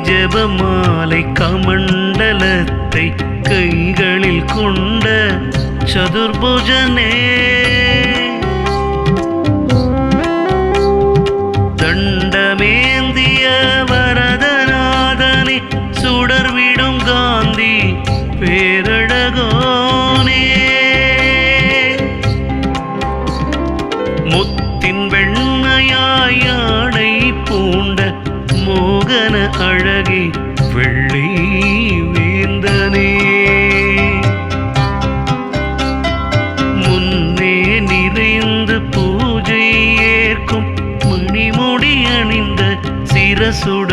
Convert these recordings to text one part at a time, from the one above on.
ஜெபமாலை கமண்டலத்தை கைகளில் கொண்ட சதுர்புஜனே, தண்டமேந்திய வரதநாதனே, சுடர்விடும் காந்தி பேரழகோனே, முத்தின் வெண்மையாய் யானை பூண்ட மோகன அழகே வெள்ளி வேந்தனே, முன்னே நிறைந்து பூஜை ஏற்கும் மணிமுடி அணிந்த சிரசுடையோனே,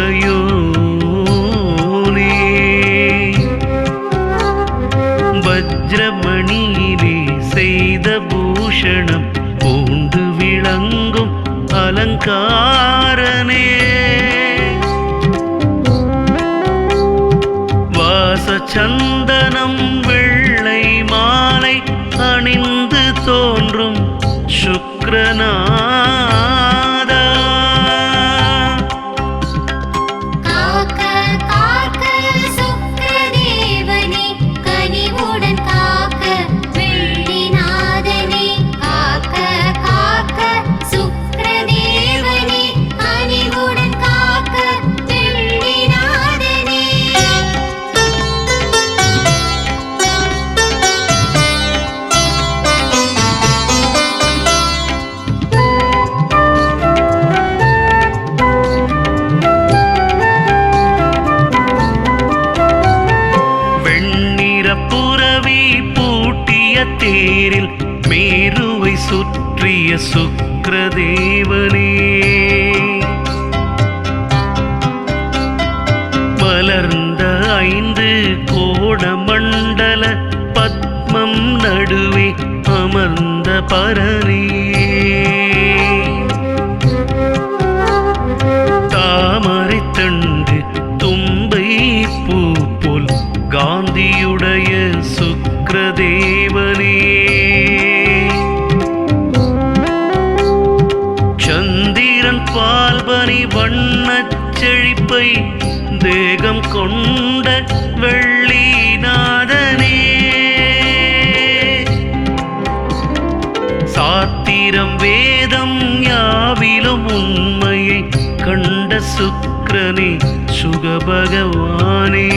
வஜ்ரமணியிலே செய்த பூஷணம் பூண்டு விளங்கும் அலங்காரனே, வாசச்சந்தனம் வெள்ளை மாலை அணிந்து தோன்றும் சுக்ரநாதா, காக்க காக்க சுக்ரதேவனே, கனிவுடன் காக்க வெள்ளிநாதனே, காக்க காக்க சுக்ரதேவனே, கனிவுடன் காக்க வெள்ளிநாதனே. வெண்ணிறப்புறவி பூட்டிய தேரில் மேருவை சுற்றிய சுக்ரதேவனே, மலர்ந்த 5 கோணமண்டல பத்மம் நடுவே அமர்ந்த பரனே, தாமரை தண்டு தும்பை பூ போல் காந்தியுடைய சுக்ரதேவனே, சந்திரன் பால்பனி வண்ணச் செழிப்பை தேகம் கொண்ட வெள்ளிநாதனே, சாத்திரம் வேதம் யாவிலும் உண்மையை கண்ட சுக்ரனே சுகபகவானே,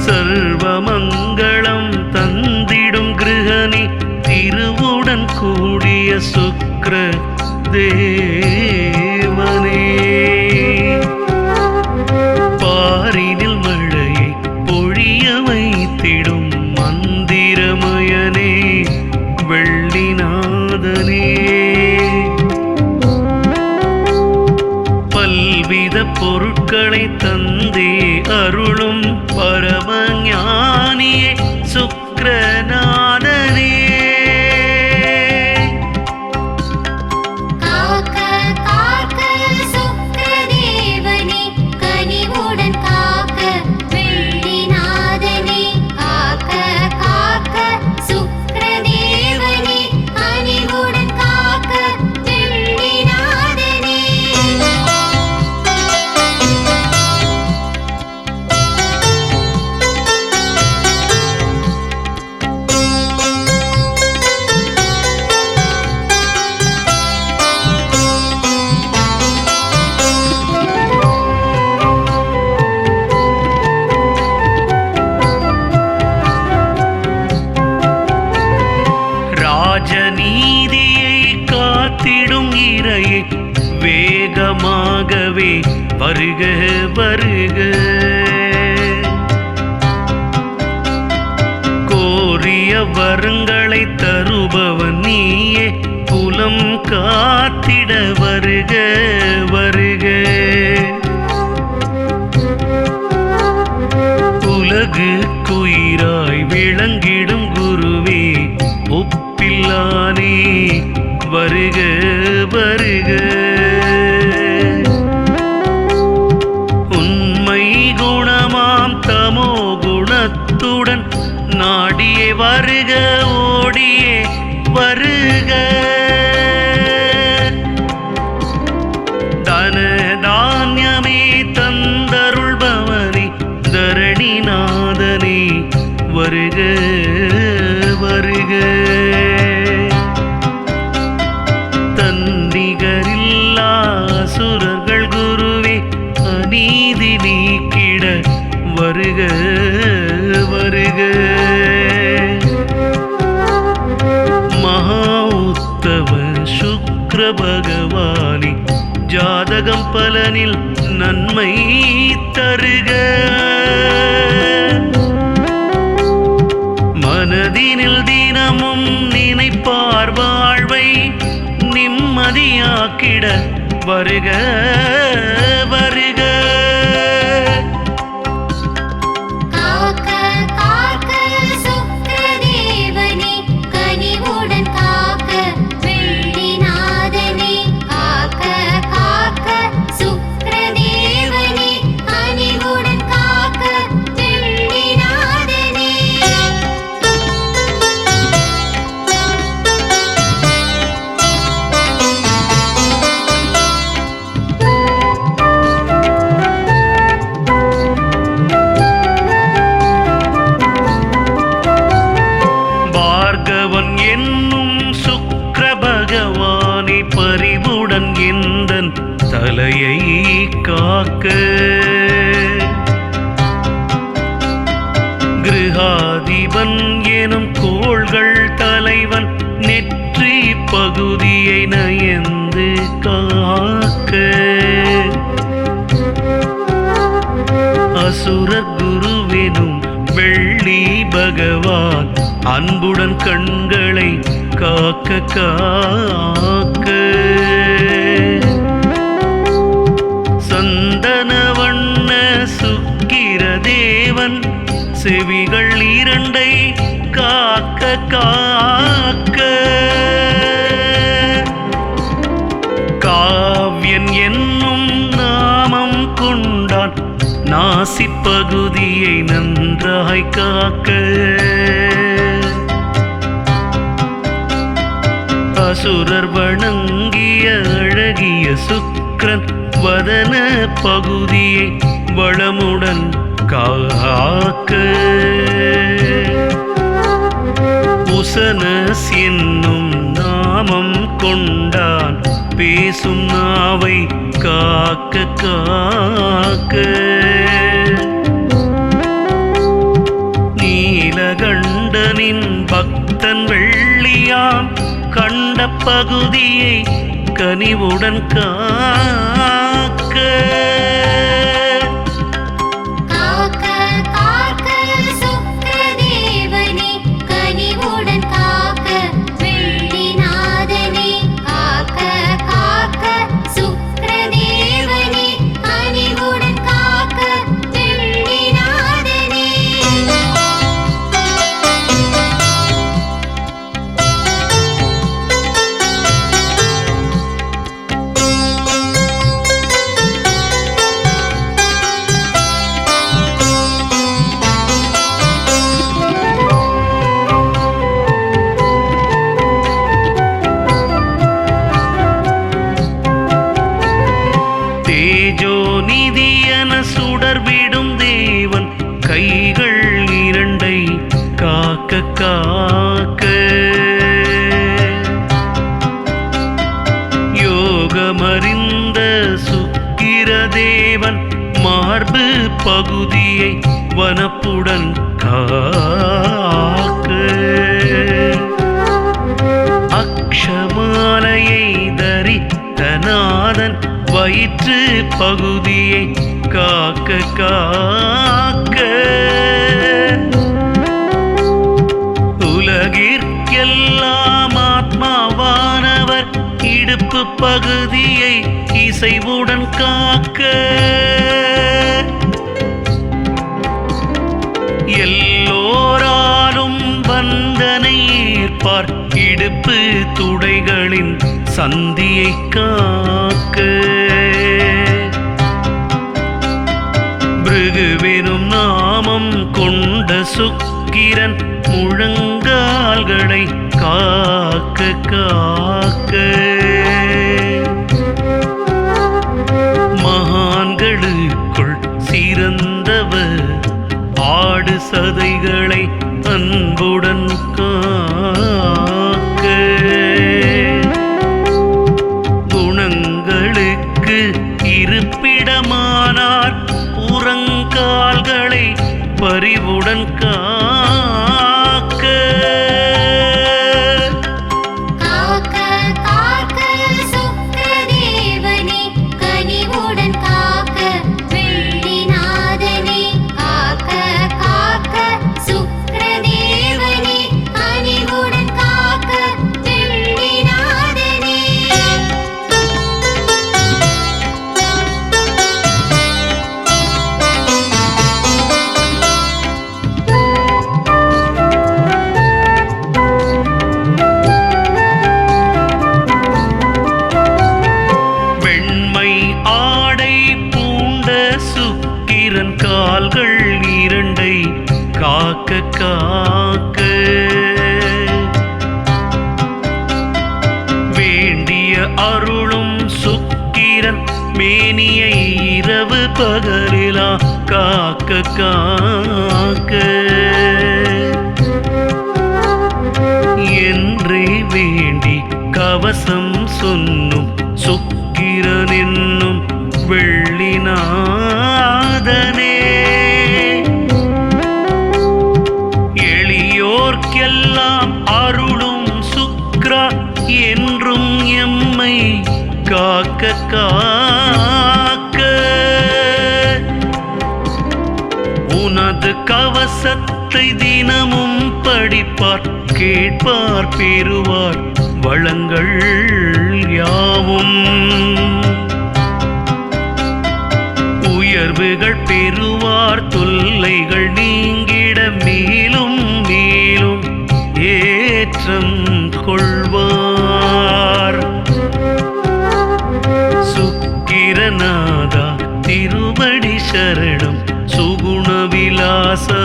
சர்வமங்களம் தந்திடும் கிருஹனே, திருவுடன் கூடிய சுக்ர தேவனே, பாரினில் மழையை பொழிய வைத்திடும் மந்திரமயனே வெள்ளிநாதனே, பல்வித பொருட்களை தந்தே அருளும் பரமஞானியே சுக்ரநாதனே, காக்க காக்க சுக்ரதேவனே, கனிவுடன் காக்க வெள்ளிநாதனே, காக்க காக்க சுக்ரதேவனே, கனிவுடன் காக்க வெள்ளிநாதனே. ராஜநீதியை காத்திடும் இறையை வேகமாகவே வருக வருக, கோரிய வரங்களை தருபவன் நீயே குலம் காத்திட வருக வருக, உலகு குயிராய் விளங்கிடும் குருவே ஒப்பில்லானே வருக வருக, உண்மை குணமாம் தமோ குணத்துடன் நாடியே வருக ஓடியே வருக, வருக வருக. மகா உத்தம சுக்ர பகவானே, ஜாதகம் பலனில் நன்மை தருக. மனதினில் தினமும் நினைப்பார் வாழ்வை நிம்மதியாக்கிட வருக வருக. காக்க காக்க சுக்கிரதேவனே, கனிவுடன் காக்க வெள்ளிநாதனே. காக்க காக்க சுக்கிரதேவனே, கனிவுடன் காக்க வெள்ளிநாதனே. பார்கவன் என்னும் சுக்கிர பகவானே, பரிவுடன் எந்தன் தலையை காக்க. கிருஹாதிபன் எனும் கோள்கள் தலைவன் நெற்றி பகுதியை நயந்து காக்க. அசுரர் குருவெனும் வெள்ளி பகவான் அன்புடன் கண்களை காக்க காக்க. சந்தன வண்ண சுக்கிர தேவன் செவிகள் இரண்டை காக்க காக்க. காவ்யன் என்னும் நாமம் கொண்டான் நாசி பகுதியை நன்றாய் காக்க. அசுரர் வணங்கிய அழகிய சுக்கிரன் வதன பகுதியை வளமுடன் காக்க. உசனஸ் என்னும் நாமம் கொண்டான் பேசும் நாவை காக்க காக்க. நீலகண்டனின் பக்தன் வெள்ளியாம் கண்ட பகுதியை கனிவுடன் காக்க. காக்க காக்க சுக்கிரதேவனே, கனிவுடன் காக்க வெள்ளிநாதனே. காக்க காக்க சுக்கிரதேவனே, கனிவுடன் காக்க வெள்ளிநாதனே. தேஜோ நிதியன சுடர்விடும் தேவன் கைகள் இரண்டை காக்க காக்க. யோகமறிந்த சுக்கிர தேவன் மார்பு பகுதியை வனப்புடன் காக்க. அக்ஷமாலையை தரித்த நாதன் வயிற்று பகுதியை காக்க காக்க. உலகிற்கெல்லாம் ஆத்மாவானவர் இடுப்பு பகுதியை இசைவுடன் காக்க. எல்லோராலும் வந்தனை ஏற்பார் இடுப்பு துடைகளின் சந்தியை காக்க. பிருகுவெனும் நாமம் கொண்ட சுக்கிரன் முழங்கால்களை காக்க காக்க. மகான்களுக்குள் சிறந்தவர் ஆடு சதைகளை அன்புடன் காக்க. குணங்களுக்கு இருப்பிடமானார் புறங்கால்களை கனிவுடன் காக்க காக்க காக்க சுக்கிரதேவனே கனிவுடன் காக்க வெள்ளிநாதனே காக்க காக்க சுக்கிரதேவனே கனிவுடன் காக்க வெள்ளிநாதனே வெண்மை ஆடை பூண்ட சுக்கிரன் கால்கள் இரண்டை காக்க காக்க வேண்டிய அருளும் சுக்கிரன் மேனியை இரவு பகலிலா காக்க காக்க என்றே வேண்டி கவசம் சொன்னும் சுக்கிரன் என்னும் வெள்ளிநாதனே எளியோர்க்கெல்லாம் அருளும் சுக்ரா என்றும் எம்மை காக்க காக்க உனது கவசத்தை தினமும் படிப்பார் கேட்பார் பெறுவார் வளங்கள் யாவும் உயர்வுகள் பெறுவார் தொல்லைகள் நீங்கிட மேலும் மேலும் ஏற்றம் கொள்வார் சுக்கிரநாதா திருவடி சரணம் சுகுணவிலாசா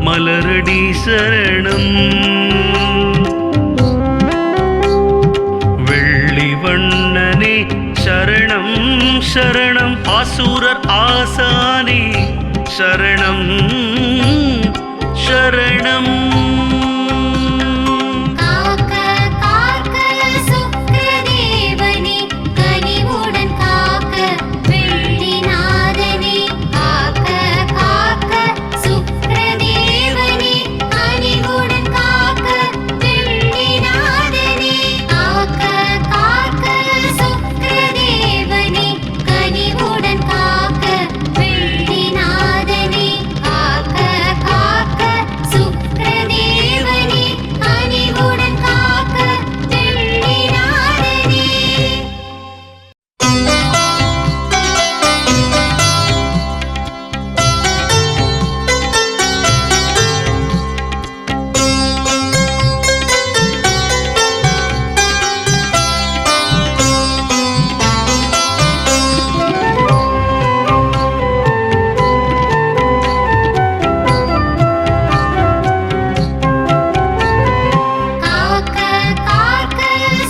மலரடி சரணம் வெள்ளிவண்ணனே சரணம் சரணம் அசுரர் ஆசானே சரணம் சரணம் காக்க காக்க சுக்கிரதேவனே கனிவுடன் காக்க வெள்ளிநாதனே காக்க காக்க சுக்கிரதேவனே கனிவுடன் காக்க வெள்ளிநாதனே காக்க காக்க சுக்கிரதேவனே கனிவுடன் காக்க வெள்ளிநாதனே காக்க காக்க சுக்கிரதேவனே கனிவுடன் காக்க வெள்ளிநாதனே காக்க காக்க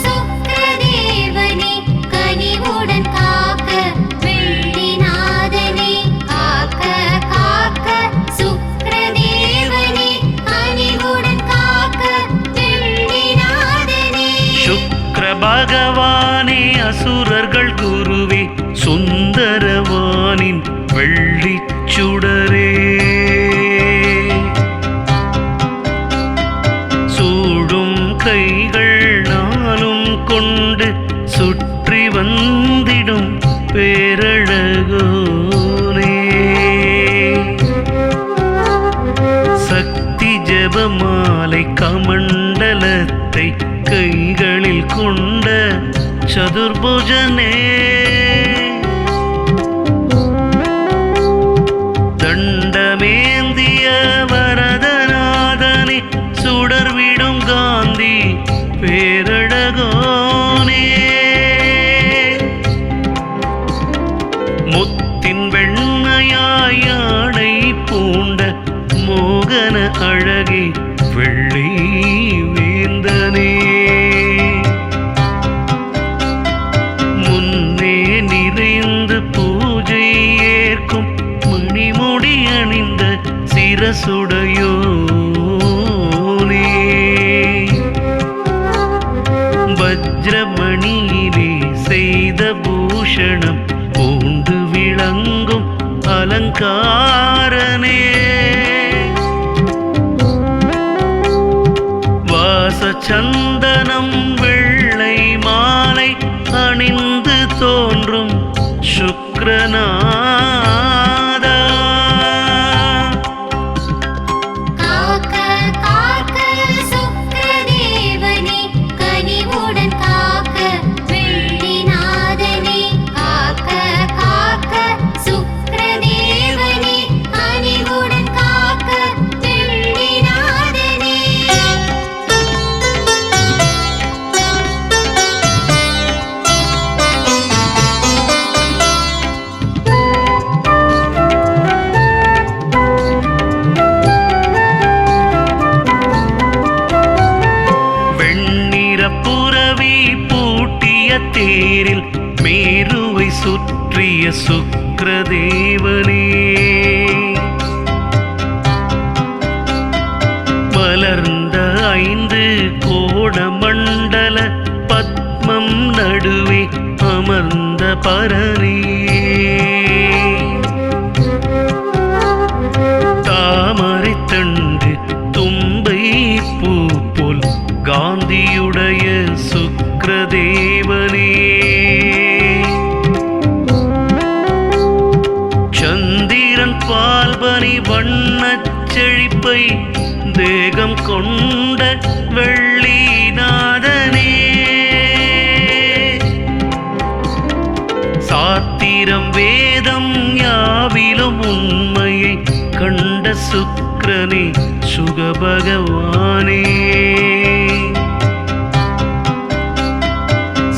சுக்கிரதேவனே கனிவுடன் காக்க வெள்ளிநாதனே காக்க காக்க சுக்கிரதேவனே கனிவுடன் காக்க வெள்ளிநாதனே சுக்ர பகவானே அசுரர்கள் குருவே சுந்தரவானின் வெள்ளிச் சுடரே சூடும் கைகள் நானும் கொண்டு சுற்றி வந்திடும் பேரழகோனே சக்தி ஜெபமாலை கமண்டலத்தை கைகளில் கொண்ட சதுர்புஜனே தண்டமேந்திய வரதநாதனே சுடர்விடும் காந்தி பேரழகோனே முத்தின் வெண்மையாடை பூண்ட மோகன அழகே வெள்ளி வேந்தனே முன்னே நிறைந்து பூஜை ஏற்கும் மணிமுடி அணிந்த சிரசுடையோனே வஜ்ரமணியிலே செய்த பூஷணம் பூண்டு விளங்கும் அலங்காரனே சந்தனம் வெள்ளை மாலை அணிந்து தோன்றும் சுக்ரநாதா. காக்க காக்க சுக்கிரதேவனே கனிவுடன் காக்க வெள்ளிநாதனே. காக்க காக்க சுக்கிரதேவனே கனிவுடன் காக்க வெள்ளிநாதனே. வெண்ணிறப்புறவி பூட்டிய தேரில் மேருவை சுற்றிய சுக்ரதேவனே. மலர்ந்த 5 கோணமண்டல பத்மம் நடுவே அமர்ந்த பரனே. தாமரை தண்டு தும்பை பூ போல் காந்தியுடைய சுக்ரதேவனே. சந்திரன் பால்பனி வண்ணச் செழிப்பை தேகம் கொண்ட வெள்ளிநாதனே. சாத்திரம் வேதம் யாவிலும் உண்மையை கண்ட சுக்ரனே சுகபகவானே.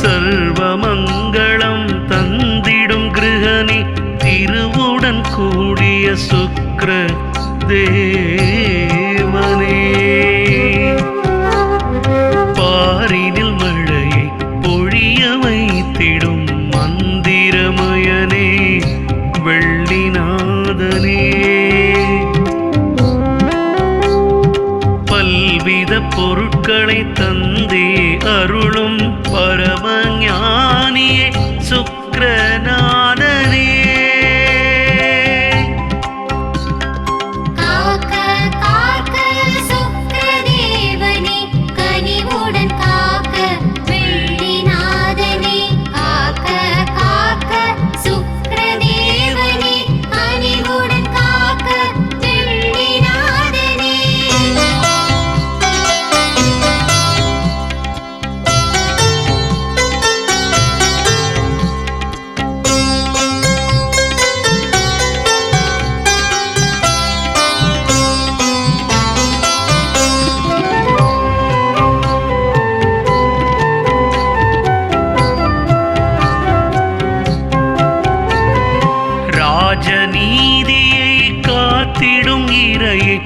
சர்வமங்களம் தந்திடும் கிருஹனே திருவுடன் கூடிய சுக்ர தேவனே. பாரினில் மழையை பொழிய வைத்திடும் மந்திரமயனே வெள்ளிநாதனே. பல்வித பொருட்களை தந்தே அருளும் பரமஞானியே சுக்ரநாதனே. காக்க காக்க சுக்கிரதேவனே கனிவுடன் காக்க வெள்ளிநாதனே. காக்க காக்க சுக்கிரதேவனே கனிவுடன் காக்க வெள்ளிநாதனே. ராஜநீதியை காத்திடும் இறையே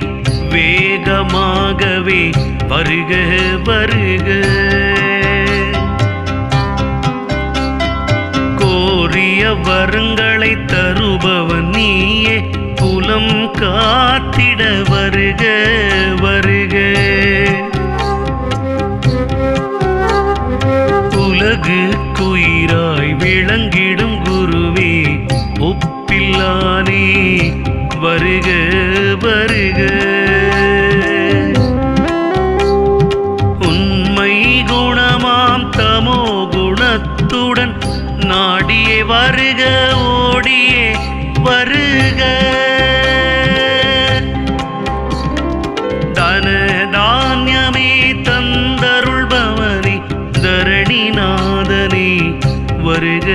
வேகமாகவே வருக வருக. கோரிய வரங்களை தருபவன் நீயே புலம் காத்திட வருக வருக. உலகு குயிராய் விளங்கிடும் குருவே ஒப்பில்லானே வருக வருக. உண்மை குணமாம் தமோ குணத்துடன் நாடியே வருக ஓடியே வருக. தன தானியமே தந்தருள்பவனே தரணிநாதனே வருக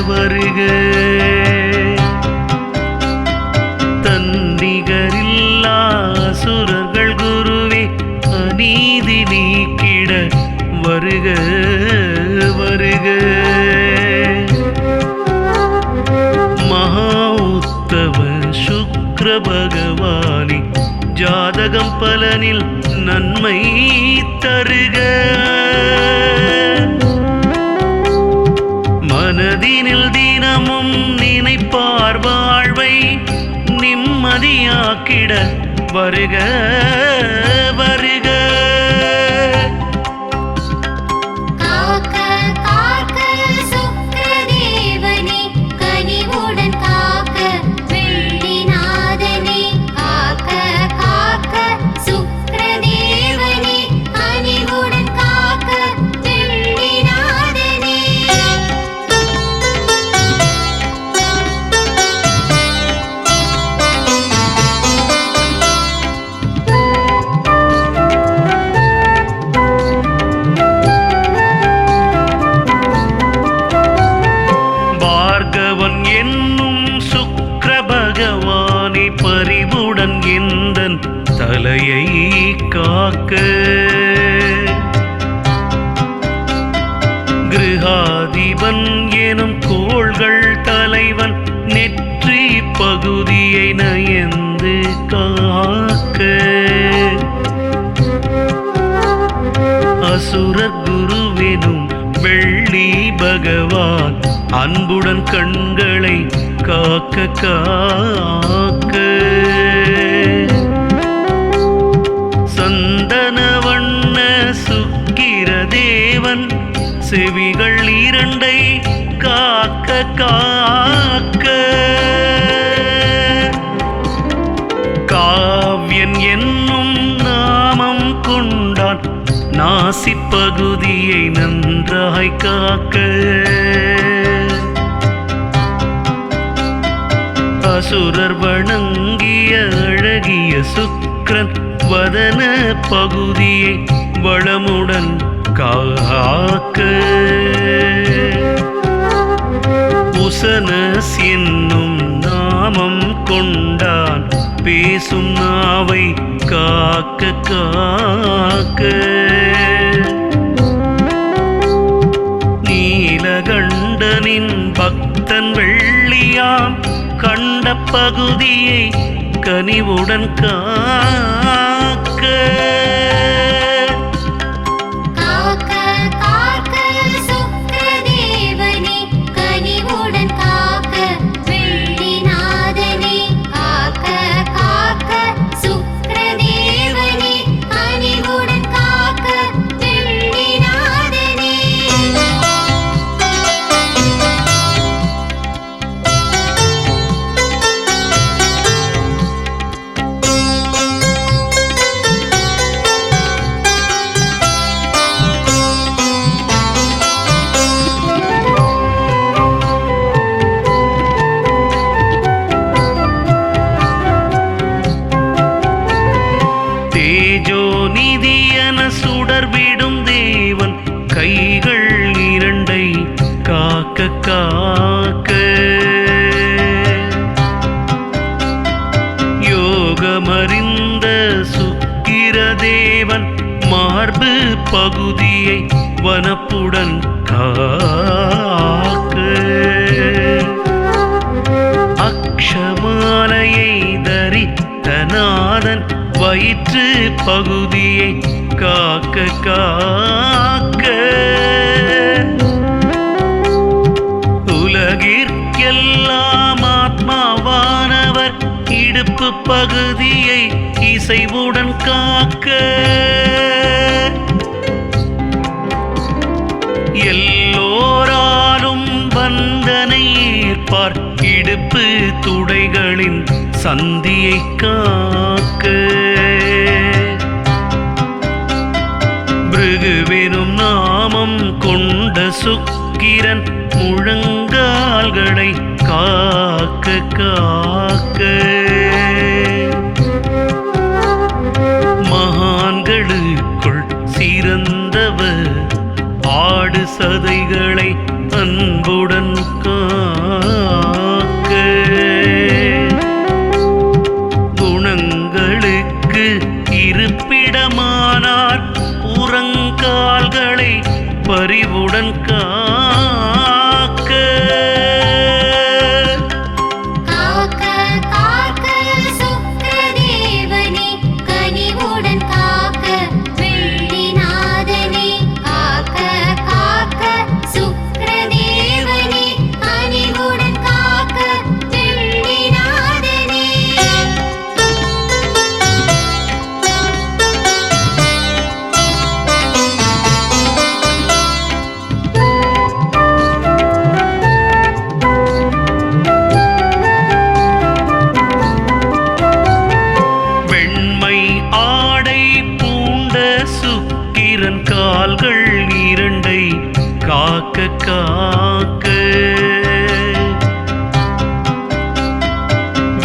வருக. தன்னிகரில்லா அசுரர்கள் குருவே அநீதி நீக்கிட வருக வருக. மகா உத்தம சுக்ர பகவானே ஜாதகம் பலனில் நன்மை தருக. மனதினில் தினமும் நினைப்பார் வாழ்வை நிம்மதியாக்கிட வருக வருக. காக்க காக்க சுக்கிரதேவனே கனிவுடன் காக்க வெள்ளிநாதனே. காக்க காக்க சுக்கிரதேவனே பகவன் என்னும் சுக்கிர பகவானே பரிவுடன் எந்தன் தலையை காக்க கிருஹாதிபன் எனும் கோள்கள் தலைவன் நெற்றி பகுதியை நயந்து காக்க அசுரர் குருவெனும் வெள்ளி பகவான் அன்புடன் கண்களை காக்க காக்க சந்தன வண்ண சுக்கிர தேவன் செவிகள் இரண்டை காக்க காக்க காவ்யன் என்னும் நாமம் கொண்டான் நாசி பகுதியை நன்றாய் காக்க அசுரர் வணங்கிய அழகிய சுக்கிரன் வதன பகுதியை வளமுடன் காக்க உசனஸ் என்னும் நாமம் கொண்டான் பேசும் நாவை காக்க காக்க நீலகண்டனின் பக்தன் வெள்ளியாம் கண்ட பகுதியை கனிவுடன் காக்க காக்க காக்க சுக்கிரதேவனே கனிவுடன் காக்க வெள்ளிநாதனே காக்க காக்க சுக்கிரதேவனே கனிவுடன் காக்க வெள்ளிநாதனே தேஜோ நிதியன சுடர்விடும் தேவன் கைகள் இரண்டை காக்க காக்க யோகமறிந்த சுக்கிர தேவன் மார்பு பகுதியை வனப்புடன் காக்க அக்ஷமாலையை தரித்தநாதன் வயிற்று பகுதியை காக்க காக்க உலகிற்கெல்லாம் ஆத்மாவானவர் இடுப்பு பகுதியை இசைவுடன் காக்க எல்லோராலும் வந்தனை ஏற்பார் இடுப்பு துடைகளின் சந்தியை காக்க பிருகுவெனும் நாமம் கொண்ட சுக்கிரன் முழங்கால்களை காக்க காக்க மகான்களுக்குள் சிறந்தவர் ஆடு சதைகளை அன்புடன் காக்க குணங்களுக்கு இருப்பிடமானார் புறங்கால்களை பரிவுடன் காக்க காக்க காக்க சுக்கிரதேவனே கனிவுடன் காக்க வெள்ளிநாதனே காக்க காக்க சுக்கிரதேவனே கனிவுடன் காக்க வெள்ளிநாதனே வெண்மை ஆடை பூண்ட சுக்கிரன் கால்கள் இரண்டை காக்க காக்க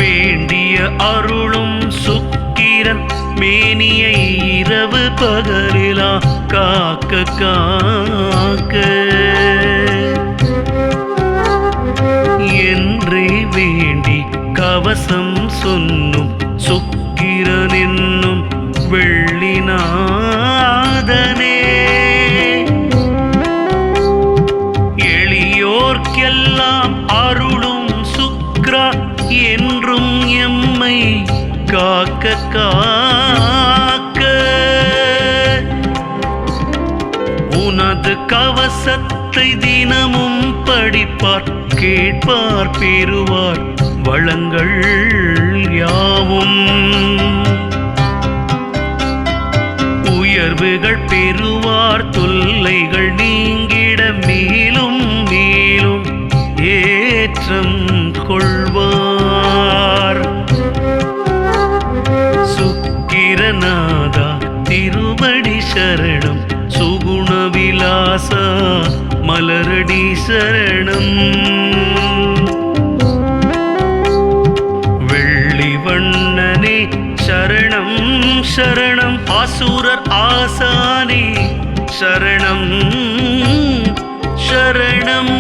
வேண்டிய அருளும் சுக்கிரன் மேனியை இரவு பகலிலா காக்க காக்க என்றே வேண்டி கவசம் சொன்னும் சுக்கிரன் என்னும் வெள்ளிநாதனே எளியோர்க்கெல்லாம் அருளும் சுக்ரா என்றும் எம்மை காக்க காக்க உனது கவசத்தை தினமும் படிப்பார் கேட்பார் பெறுவார் வளங்கள் யாவும் உயர்வுகள் பெறுவார் தொல்லைகள் நீங்கிட மேலும் மேலும் ஏற்றம் கொள்வார் சுக்கிரநாதா திருவடி சரணம் சுகுண விலாசா மலரடி சரணம் வெள்ளி வண்ணனே சரணம் சரணம் ஆசூரர் ஆசானே சரணம் சரணம்